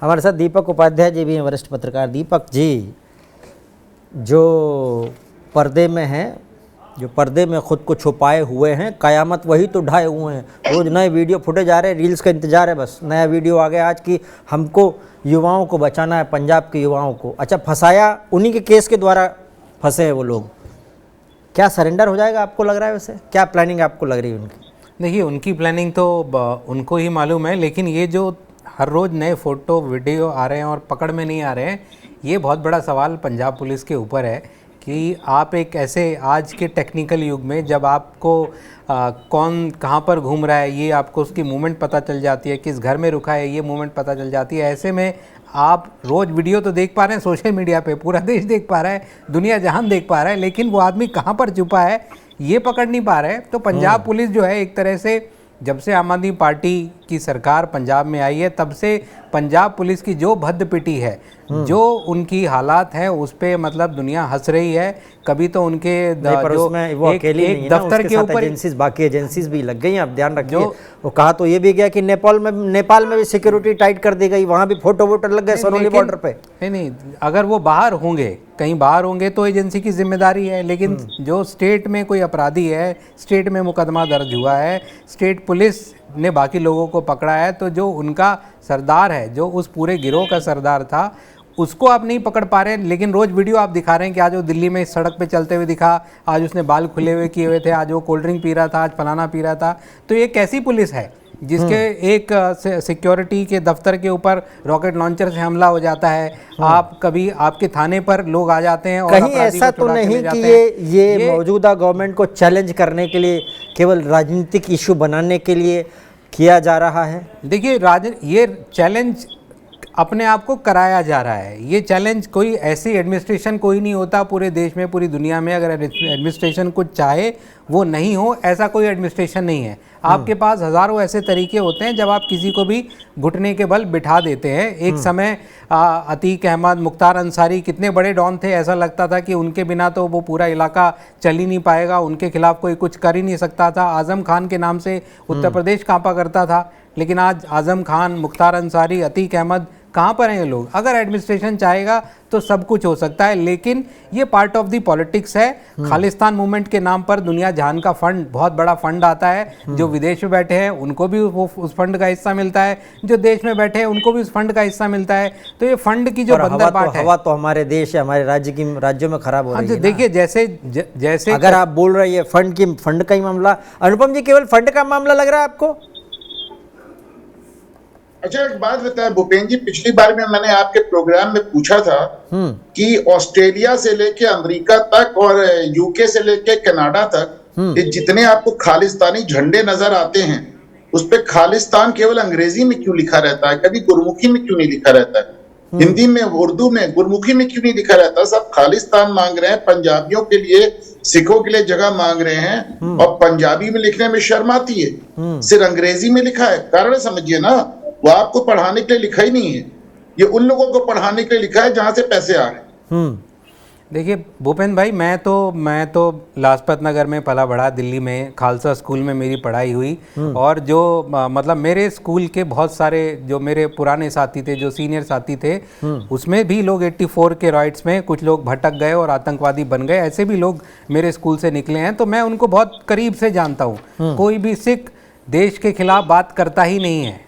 हमारे साथ दीपक उपाध्याय जी भी हैं, वरिष्ठ पत्रकार। दीपक जी, जो पर्दे में हैं, जो पर्दे में खुद को छुपाए हुए हैं, कयामत वही तो ढाए हुए हैं। रोज़ नए वीडियो फुटेज आ रहे हैं, रील्स का इंतजार है, बस नया वीडियो आ गया आज की हमको युवाओं को बचाना है, पंजाब के युवाओं को। अच्छा, फंसाया उन्हीं के केस के द्वारा फंसे हैं वो लोग। क्या सरेंडर हो जाएगा आपको लग रहा है? वैसे क्या प्लानिंग आपको लग रही है उनकी? देखिए, उनकी प्लानिंग तो उनको ही मालूम है, लेकिन ये जो हर रोज़ नए फ़ोटो वीडियो आ रहे हैं और पकड़ में नहीं आ रहे हैं, ये बहुत बड़ा सवाल पंजाब पुलिस के ऊपर है कि आप एक ऐसे आज के टेक्निकल युग में जब आपको कौन कहाँ पर घूम रहा है, ये आपको उसकी मूवमेंट पता चल जाती है, किस घर में रुका है ये मूवमेंट पता चल जाती है। ऐसे में आप रोज़ वीडियो तो देख पा रहे हैं सोशल मीडिया पे, पूरा देश देख पा रहा है, दुनिया जहान देख पा रहा है, लेकिन वो आदमी कहाँ पर छुपा है ये पकड़ नहीं पा रहे। तो पंजाब पुलिस जो है, एक तरह से जब से आम आदमी पार्टी की सरकार पंजाब में आई है, तब से पंजाब पुलिस की जो भद्द पिटी है, जो उनकी हालात हैं, उस पे मतलब दुनिया हंस रही है। कभी तो उनके जो वो अकेली नहीं है ना, दफ्तर के ऊपर एजेंसीज, बाकी एजेंसीज भी लग गई हैं। आप ध्यान रखिए, वो कहा तो ये भी गया कि नेपाल में भी सिक्योरिटी टाइट कर दी गई, वहाँ भी फोटो वोटो लग गए सरोली बॉर्डर पे। नहीं, अगर वो बाहर होंगे, कहीं बाहर होंगे तो एजेंसी की जिम्मेदारी है, लेकिन जो स्टेट में कोई अपराधी है, स्टेट में मुकदमा दर्ज हुआ है, स्टेट पुलिस ने बाकी लोगों को पकड़ा है, तो जो उनका सरदार है, जो उस पूरे गिरोह का सरदार था, उसको आप नहीं पकड़ पा रहे हैं। लेकिन रोज़ वीडियो आप दिखा रहे हैं कि आज वो दिल्ली में सड़क पे चलते हुए दिखा, आज उसने बाल खुले हुए किए हुए थे, आज वो कोल्ड ड्रिंक पी रहा था, आज फलाना पी रहा था। तो ये कैसी पुलिस है जिसके एक सिक्योरिटी के दफ्तर के ऊपर रॉकेट लॉन्चर से हमला हो जाता है, आप कभी आपके थाने पर लोग आ जाते हैं और कहीं ऐसा तो नहीं कि ये मौजूदा गवर्नमेंट को चैलेंज करने के लिए, केवल राजनीतिक इशू बनाने के लिए किया जा रहा है? देखिए, ये चैलेंज अपने आप को कराया जा रहा है। ये चैलेंज कोई ऐसी एडमिनिस्ट्रेशन कोई नहीं होता पूरे देश में, पूरी दुनिया में, अगर एडमिनिस्ट्रेशन कुछ चाहे वो नहीं हो, ऐसा कोई एडमिनिस्ट्रेशन नहीं है। आपके पास हज़ारों ऐसे तरीके होते हैं जब आप किसी को भी घुटने के बल बिठा देते हैं। एक समय अतीक अहमद, मुख्तार अंसारी कितने बड़े डॉन थे, ऐसा लगता था कि उनके बिना तो वो पूरा इलाका चल ही नहीं पाएगा, उनके खिलाफ कोई कुछ कर ही नहीं सकता था। आज़म खान के नाम से उत्तर प्रदेश कांपा करता था, लेकिन आज आज़म खान, मुख्तार अंसारी, अतीक अहमद कहाँ पर हैं ये लोग? अगर एडमिनिस्ट्रेशन चाहेगा तो सब कुछ हो सकता है, लेकिन ये पार्ट ऑफ द पॉलिटिक्स है। खालिस्तान मूवमेंट के नाम पर दुनिया जहान का फंड, बहुत बड़ा फंड आता है, जो विदेश में बैठे हैं उनको भी वो उस फंड का हिस्सा मिलता है, जो देश में बैठे हैं उनको भी उस फंड का हिस्सा मिलता है। तो ये फंड की जो बंदरबाट है, हवा तो हमारे देश है, हमारे राज्यों में खराब हो रही है। देखिए, जैसे अगर आप बोल रहे हैं फंड का ही मामला, अनुपम जी, केवल फंड का मामला लग रहा है आपको? अच्छा, एक बात बताए भूपेंद्र जी, पिछली बार में मैंने आपके प्रोग्राम में पूछा था कि ऑस्ट्रेलिया से लेके अमेरिका तक और यूके से लेके कनाडा तक ये जितने आपको खालिस्तानी झंडे नजर आते हैं, उस पे खालिस्तान केवल अंग्रेजी में क्यों लिखा रहता है? कभी गुरमुखी में क्यों नहीं लिखा रहता है? हिंदी में, उर्दू में, गुरमुखी में क्यों नहीं लिखा रहता? सब खालिस्तान मांग रहे हैं, पंजाबियों के लिए, सिखों के लिए जगह मांग रहे हैं, और पंजाबी में लिखने में शर्म आती है, सिर्फ अंग्रेजी में लिखा है। कारण समझिए ना, वो आपको पढ़ाने के लिए लिखा ही नहीं है, ये उन लोगों को पढ़ाने के लिए लिखा है जहां से पैसे आ रहे हैं। देखिए भूपेंद्र भाई, मैं तो लाजपत नगर में पला बढ़ा, दिल्ली में खालसा स्कूल में मेरी पढ़ाई हुई, और जो मतलब मेरे स्कूल के बहुत सारे जो मेरे पुराने साथी थे, जो सीनियर साथी थे, उसमें भी लोग 84 के राइट्स में कुछ लोग भटक गए और आतंकवादी बन गए, ऐसे भी लोग मेरे स्कूल से निकले हैं। तो मैं उनको बहुत करीब से जानता हूँ। कोई भी सिख देश के खिलाफ बात करता ही नहीं है।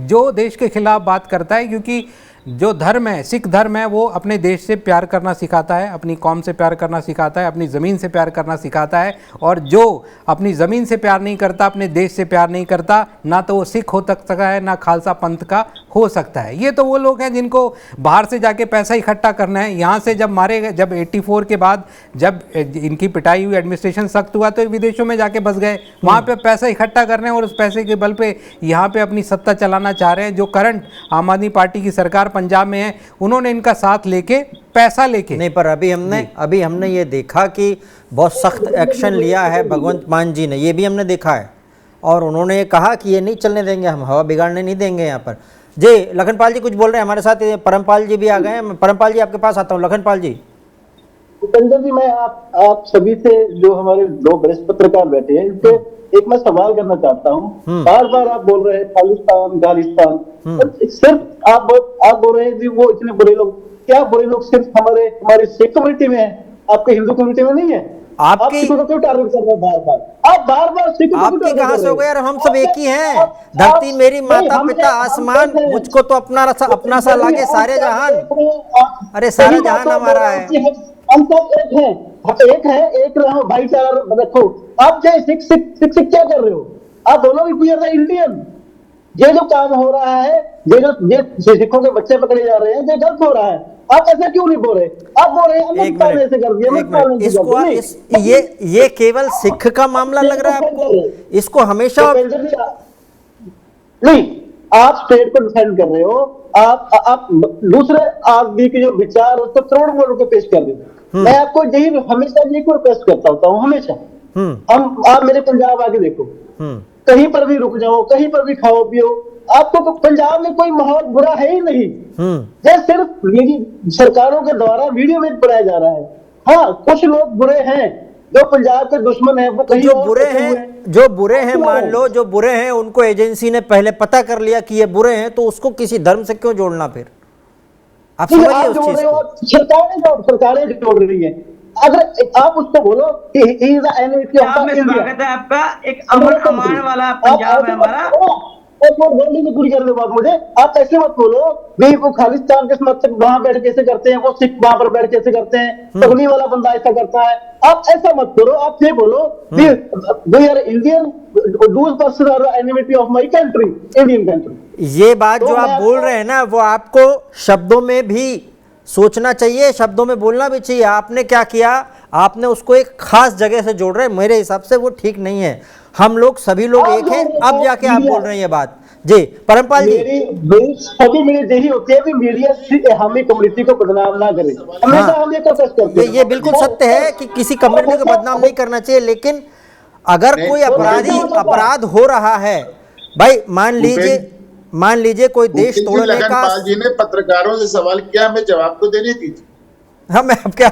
जो देश के खिलाफ बात करता है, क्योंकि जो धर्म है, सिख धर्म है, वो अपने देश से प्यार करना सिखाता है, अपनी कौम से प्यार करना सिखाता है, अपनी ज़मीन से प्यार करना सिखाता है। और जो अपनी ज़मीन से प्यार नहीं करता, अपने देश से प्यार नहीं करता, ना तो वो सिख हो सकता है, ना खालसा पंथ का हो सकता है। ये तो वो लोग हैं जिनको बाहर से जाके पैसा इकट्ठा करना है। यहाँ से जब मारे गए, जब 84 के बाद जब इनकी पिटाई हुई, एडमिनिस्ट्रेशन सख्त हुआ, तो विदेशों में जाके बस गए, वहाँ पे पैसा इकट्ठा कर रहे हैं और उस पैसे के बल पे यहाँ पे अपनी सत्ता चलाना चाह रहे हैं। जो करंट आम आदमी पार्टी की सरकार पंजाब में है, उन्होंने इनका साथ लेके, पैसा लेके नहीं, पर अभी हमने ये देखा कि बहुत सख्त एक्शन लिया है भगवंत मान जी ने, ये भी हमने देखा है, और उन्होंने ये कहा कि ये नहीं चलने देंगे, हम हवा बिगाड़ने नहीं देंगे यहाँ पर। जी, लखनपाल जी कुछ बोल रहे हैं, हमारे साथ परमपाल जी भी आ गए हैं। परमपाल जी, आपके पास आता हूँ। लखनपाल जी। भूपेंद्र जी, मैं आप सभी से, जो हमारे लोग वरिष्ठ पत्रकार बैठे हैं, इनसे एक मैं सवाल करना चाहता हूँ। बार बार आप बोल रहे हैं खालिस्तान खालिस्तान, सिर्फ आप बोल रहे हैं कि वो इतने बुरे लोग, क्या बुरे लोग सिर्फ हमारे सिख कम्युनिटी में है, आपके हिंदू कम्युनिटी में नहीं है? आप सिखों को क्यों टारगेट कर रहे हैं बार बार सिखों को आपकी कहां से हो गया यार, हम सब एक ही हैं। धरती मेरी, माता पिता आसमान, मुझको तो अपना सा लागे सारे जहान। अरे सारा जहान हमारा है। हम सब एक है, एक रहो, भाईचारा रखो। आप क्या सिख क्या कर रहे हो? आप दोनों भी वी आर द इंडियन। ये जो काम हो रहा है, ये सिखों के बच्चे पकड़े जा रहे हैं, ये गलत हो रहा है। आप ऐसा क्यों नहीं बोल रहे? आप बोल रहे हैं ऐसे कर दिया। ये केवल सिख का मामला लग रहा है आपको? इसको हमेशा नहीं, आप स्टेट को डिफेंड कर रहे हो, आप दूसरे आदमी के जो विचार उसको करोड़ लोगों को पेश कर देते। मैं आपको हमेशा यही रिक्वेस्ट करता होता हूँ, हमेशा। आप मेरे पंजाब आके देखो, कहीं पर भी रुक जाओ, कहीं पर भी खाओ पियो, आपको तो पंजाब में कोई माहौल बुरा है ही नहीं। ये सिर्फ सरकारों के द्वारा वीडियो में बनाया जा रहा है। हाँ, कुछ लोग बुरे हैं जो पंजाब के दुश्मन हैं, वो कहीं जो बुरे हैं मान लो, जो बुरे हैं उनको एजेंसी ने पहले पता कर लिया कि ये बुरे हैं, तो उसको किसी धर्म से क्यों जोड़ना? फिर आप समझिए उस चीज को। सरकारें जोड़ रही है। अगर आप उसको बोलो कि he is the enemy of India, स्वागत है आपका। एक अमर अमान वाला पंजाब है हमारा। पूरी कर लो बात मुझे। आप ऐसे मत बोलो भाई वो खालिस्तान के समर्थक वहां बैठ कैसे करते हैं, वो सिख वहां पर बैठ कैसे करते हैं, तगनी वाला बंदा ऐसा करता है। आप ऐसा मत करो। आप ये बोलो we are Indian, those person are the enemy of my country, Indian country. ये बात जो आप बोल रहे हैं ना, वो आपको शब्दों में भी सोचना चाहिए, शब्दों में बोलना भी चाहिए। आपने क्या किया, आपने उसको एक खास जगह से जोड़ रहे हैं। मेरे हिसाब से वो ठीक नहीं है। हम लोग सभी लोग एक हैं। अब जाके आप बोल रहे हैं ये बात। जी परमपाल जी, सभी मेरी यही होती है कि मीडिया हमें कम्युनिटी को बदनाम ना करे। हमेशा हम ये कोशिश करते हैं। ये बिल्कुल सत्य है कि किसी कम्युनिटी को बदनाम नहीं करना चाहिए, लेकिन अगर कोई अपराध हो रहा है, भाई मान लीजिए कोई देश तोड़ने का। लखनपाल जी ने पत्रकारों से सवाल किया, हमें जवाब तो देने दीजिए। हाँ, मैं अब क्या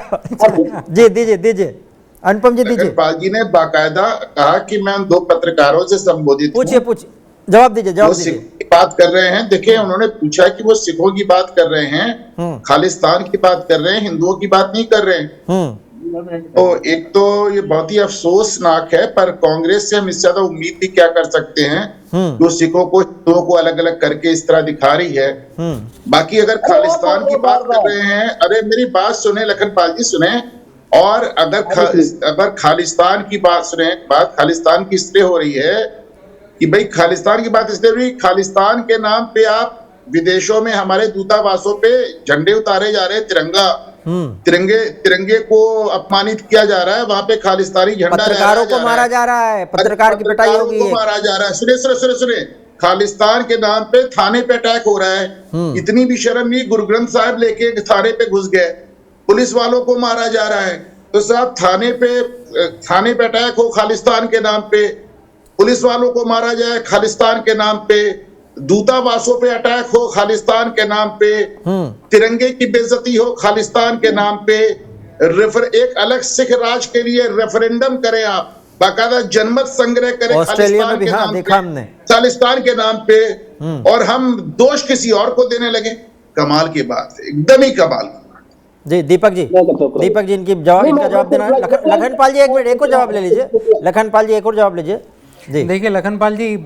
जी दीजिए अनुपम जी दीजिए। लखनपाल जी ने बाकायदा कहा कि मैं उन दो पत्रकारों से संबोधित पूछिए जवाब दीजिए। सिख की बात कर रहे हैं। देखिए, उन्होंने पूछा कि वो सिखों की बात कर रहे हैं, खालिस्तान की बात कर रहे हैं, हिंदुओं की बात नहीं कर रहे हैं। तो एक तो ये बहुत ही अफसोसनाक है, पर कांग्रेस से हम इससे ज्यादा उम्मीद भी क्या कर सकते हैं जो सिखों को हिंदुओं को अलग अलग करके इस तरह दिखा रही है। बाकी अगर खालिस्तान की बात कर रहे हैं, अरे मेरी बात सुने लखनपाल जी, सुने। और अगर खालिस्तान की बात सुने, बात खालिस्तान की इसलिए हो रही है कि भाई खालिस्तान की बात इसलिए हुई, खालिस्तान के नाम पे आप विदेशों में हमारे दूतावासों पे झंडे उतारे जा रहे हैं, तिरंगे को अपमानित किया जा रहा है, वहां पे खालिस्तानी झंडा पत्रकारों को मारा जा रहा है, पत्रकार की पिटाई हो गई है, मारा जा रहा है। सुने खालिस्तान के नाम पे थाने पे अटैक हो रहा है। इतनी भी शर्म नहीं, गुरु ग्रंथ साहिब लेके थाने पे घुस गए, पुलिस वालों को मारा जा रहा है। तो साहब थाने पे अटैक हो खालिस्तान के नाम पे, पुलिस वालों को मारा जाए खालिस्तान के नाम पे, दूतावासों पे अटैक हो खालिस्तान के नाम पे, तिरंगे की बेइज्जती हो खालिस्तान के नाम पे, एक अलग सिख राज के लिए रेफरेंडम करें, आप बाकायदा जनमत संग्रह करें खालिस्तान के नाम पे, खालिस्तान के नाम पे, और हम दोष किसी और को देने लगे। कमाल की बात है, एकदम ही कमाल की बात। जी दीपक जी इनका जवाब देना। लखनपाल जी एक मिनट, एक और जवाब ले लीजिए। लखनपाल जी एक और जवाब लीजिए। देखिए लखनपाल जी,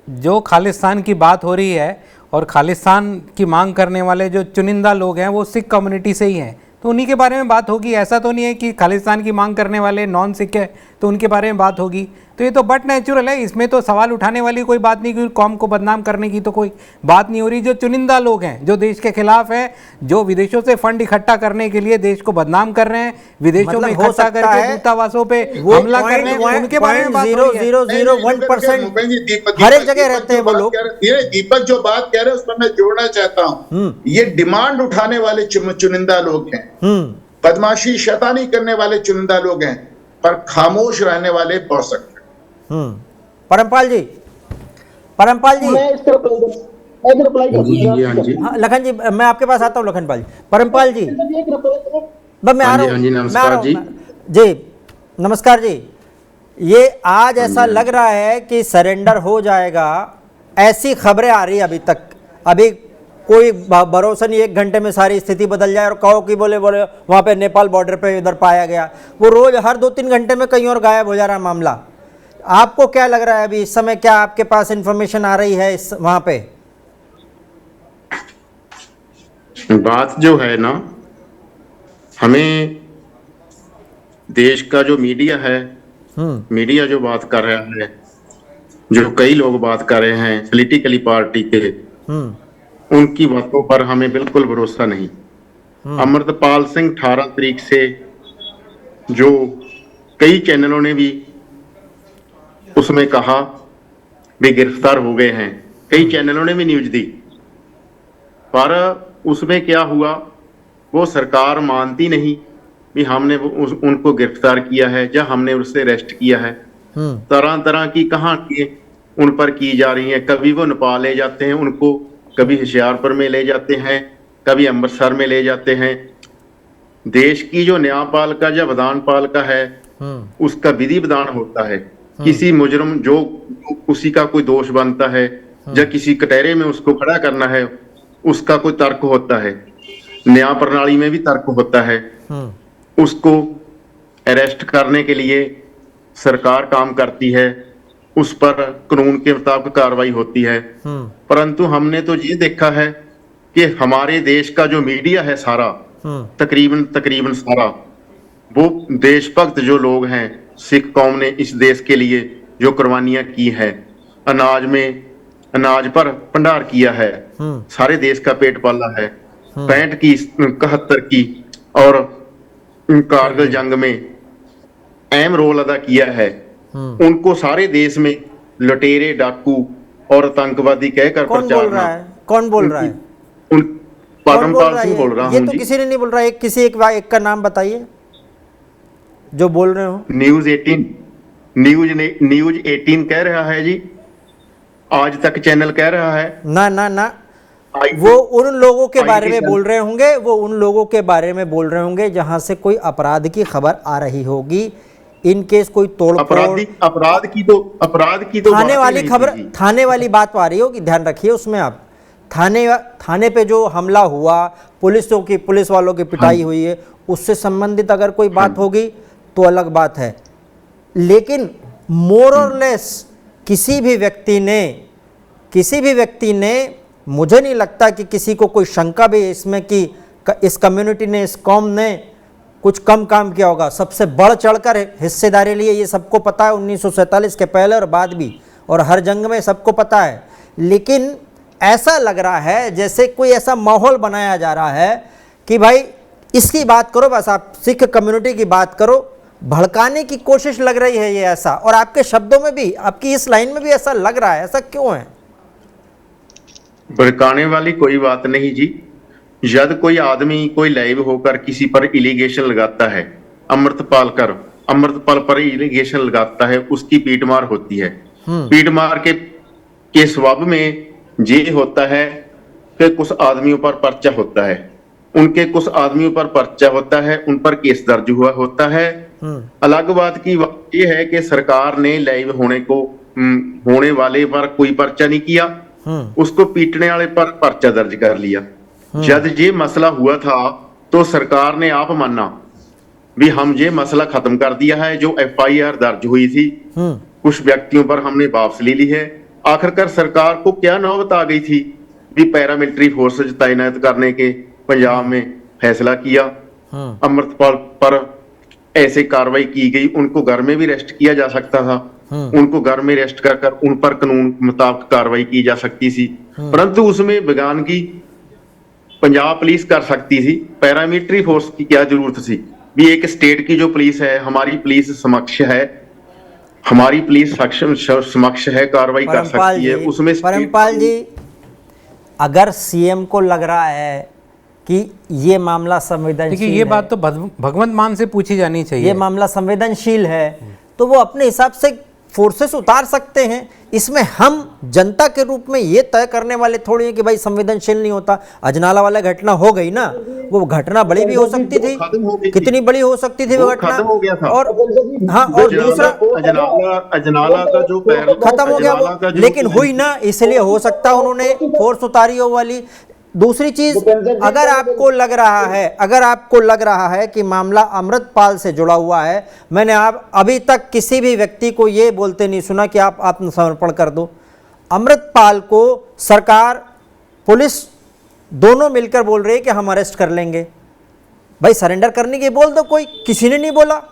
जो खालिस्तान की बात हो रही है और खालिस्तान की मांग करने वाले जो चुनिंदा लोग हैं वो सिख कम्युनिटी से ही हैं, तो उन्हीं के बारे में बात होगी। ऐसा तो नहीं है कि खालिस्तान की मांग करने वाले नॉन सिख है तो उनके बारे में बात होगी। तो ये तो बट नेचुरल है, इसमें तो सवाल उठाने वाली कोई बात नहीं, क्योंकि कौम को बदनाम करने की तो कोई बात नहीं हो रही। जो चुनिंदा लोग हैं, जो देश के खिलाफ हैं, जो विदेशों से फंड इकट्ठा करने के लिए देश को बदनाम कर रहे हैं, विदेशों में इकट्ठा करके दूतावासों पे हमला कर रहे हैं, उनके बारे में बात हो रही है। 0.001% हर एक जगह रहते हैं वो लोग। दीपक जो बात कह रहे हैं उसमें मैं जोड़ना चाहता हूँ, ये डिमांड उठाने वाले चुनिंदा लोग हैं, बदमाशी शैतानी करने वाले चुनिंदा लोग हैं, पर खामोश रहने वाले बहुत सकते हैं। परमपाल जी लखन जी मैं आपके पास आता हूँ। लखनपाल जी, परमपाल जी मैं आ रहा हूँ जी, नमस्कार जी। ये आज ऐसा लग रहा है कि सरेंडर हो जाएगा, ऐसी खबरें आ रही अभी तक। अभी कोई भरोसा नहीं, 1 घंटे में सारी स्थिति बदल जाए और कहो कि बोले वहाँ पे नेपाल बॉर्डर पे इधर पाया गया, वो रोज हर 2-3 घंटे में कहीं और गायब हो जा रहा है मामला। आपको क्या लग रहा है अभी इस समय, क्या आपके पास इंफॉर्मेशन आ रही है इस वहाँ पे? बात जो है ना, हमें देश का जो मीडिया है, मीडिया जो बात कर रहा है, जो कई लोग बात कर रहे हैं पॉलिटिकली पार्टी के, उनकी बातों पर हमें बिल्कुल भरोसा नहीं। अमृतपाल सिंह 18 तारीख से जो कई चैनलों ने भी उसमें कहा भी गिरफ्तार हो गए हैं, कई चैनलों ने भी न्यूज दी, पर उसमें क्या हुआ, वो सरकार मानती नहीं भी हमने उनको गिरफ्तार किया है या हमने उससे अरेस्ट किया है। तरह तरह की कहानियां उन पर की जा रही हैं। कभी वो नेपाल ले जाते हैं उनको, कभी होशियारपुर में ले जाते हैं, कभी अमृतसर में ले जाते हैं। देश की जो न्यायपालिका या विधानपालिका है, उसका विधि विधान होता है। किसी मुजरिम जो उसी का कोई दोष बनता है या किसी कटहरे में उसको खड़ा करना है, उसका कोई तर्क होता है। न्याय प्रणाली में भी तर्क होता है। उसको अरेस्ट करने के लिए सरकार काम करती है, उस पर कानून के मुताबिक कार्रवाई होती है। परंतु हमने तो ये देखा है कि हमारे देश का जो मीडिया है सारा, तकरीबन सारा, वो देशभक्त जो लोग हैं, सिख कौम ने इस देश के लिए जो कुर्बानियां की है, अनाज पर भंडार किया है, सारे देश का पेट पाला है, 65 की 71 की और कारगिल जंग में अहम रोल अदा किया है। उनको सारे देश में लुटेरे, डाकू और आतंकवादी कहकर प्रचार। कौन बोल रहा है? परमपाल सिंह बोल रहा हूँ। ये तो किसी ने नहीं बोल रहा है। किसी एक का नाम बताइए जो बोल रहे हो। न्यूज 18 कह रहा है जी, आज तक चैनल कह रहा है। ना वो उन लोगों के बारे में बोल रहे होंगे, वो उन लोगों के बारे में बोल रहे होंगे जहां से कोई अपराध की खबर आ रही होगी। इन केस कोई अपराध की तो थाने वाली खबर, थाने वाली बात आ रही होगी, ध्यान रखिए उसमें आप। थाने पे जो हमला हुआ, पुलिस वालों की पिटाई हुई है, उससे संबंधित अगर कोई बात होगी तो अलग बात है। लेकिन मोर और लेस किसी भी व्यक्ति ने मुझे नहीं लगता कि किसी को कोई शंका भी है इसमें कि इस कम्युनिटी ने, इस कौम ने कुछ कम काम किया होगा। सबसे बढ़ चढ़कर हिस्सेदारी लिए, ये सबको पता है, 1947 के पहले और बाद भी, और हर जंग में सबको पता है। लेकिन ऐसा लग रहा है जैसे कोई ऐसा माहौल बनाया जा रहा है कि भाई इसकी बात करो, बस आप सिख कम्युनिटी की बात करो, भड़काने की कोशिश लग रही है ये ऐसा। और आपके शब्दों में भी, आपकी इस लाइन में भी ऐसा लग रहा है। ऐसा क्यों है? भड़काने वाली कोई बात नहीं जी। जब कोई आदमी कोई लाइव होकर किसी पर इलिगेशन लगाता है, अमृतपाल पर इलिगेशन लगाता है, उसकी पीटमार होती है। पीटमार के स्वभाव में ये होता है कि कुछ आदमियों पर पर्चा होता है, उनके कुछ आदमियों पर पर्चा होता है, उन पर केस दर्ज हुआ होता है। अलग बात की बात यह है कि सरकार ने लाइव होने वाले पर कोई पर्चा नहीं किया, उसको पीटने वाले पर पर्चा दर्ज कर लिया। जब ये मसला हुआ था तो सरकार ने आप माना भी हम ये मसला खत्म कर दिया है। जो FIR दर्ज हुई थी कुछ व्यक्तियों पर, हमने वापस ले ली है। आखिरकार सरकार को क्या नौबत आ गई थी भी पैरामिलिट्री फोर्सेज तैनात करने के पंजाब में फैसला किया। अमृतपाल पर ऐसे कार्रवाई की गई, उनको घर में भी अरेस्ट किया जा सकता था, उनको घर में अरेस्ट कर उन पर कानून मुताबिक कार्रवाई की जा सकती थी। परंतु उसमें बगानगी पंजाब पुलिस कर सकती थी, पैरामिलिट्री फोर्स की क्या जरूरत थी? भी एक स्टेट की जो पुलिस है, हमारी पुलिस समक्ष है, कार्रवाई कर सकती है। उसमें परमपाल जी, अगर CM को लग रहा है कि ये मामला संवेदनशील, देखिए ये बात तो भगवंत मान से पूछी जानी चाहिए, ये मामला संवेदनशील है, तो वो अपने हिसाब से फोर्सेस उतार सकते हैं, इसमें हम जनता के रूप में ये तय करने वाले थोड़ी हैं कि भाई संवेदनशील नहीं होता। अजनाला वाला घटना हो गई ना, वो घटना बड़ी भी हो सकती थी, खत्म हो गई थी। कितनी बड़ी हो सकती थी वो वो घटना। खत्म हो गया था। और हाँ, और दूसरा अजनाला का जो पैर खत्म हो गया अजनाला का वो, जो- लेकिन हुई ना, इसलिए हो सकता है उन्होंने फोर्स उतारी हो वाली। दूसरी चीज, अगर आपको लग रहा है कि मामला अमृतपाल से जुड़ा हुआ है, मैंने आप अभी तक किसी भी व्यक्ति को ये बोलते नहीं सुना कि आप आत्मसमर्पण कर दो। अमृतपाल को सरकार, पुलिस दोनों मिलकर बोल रहे हैं कि हम अरेस्ट कर लेंगे। भाई सरेंडर करने की बोल दो, कोई किसी ने नहीं बोला।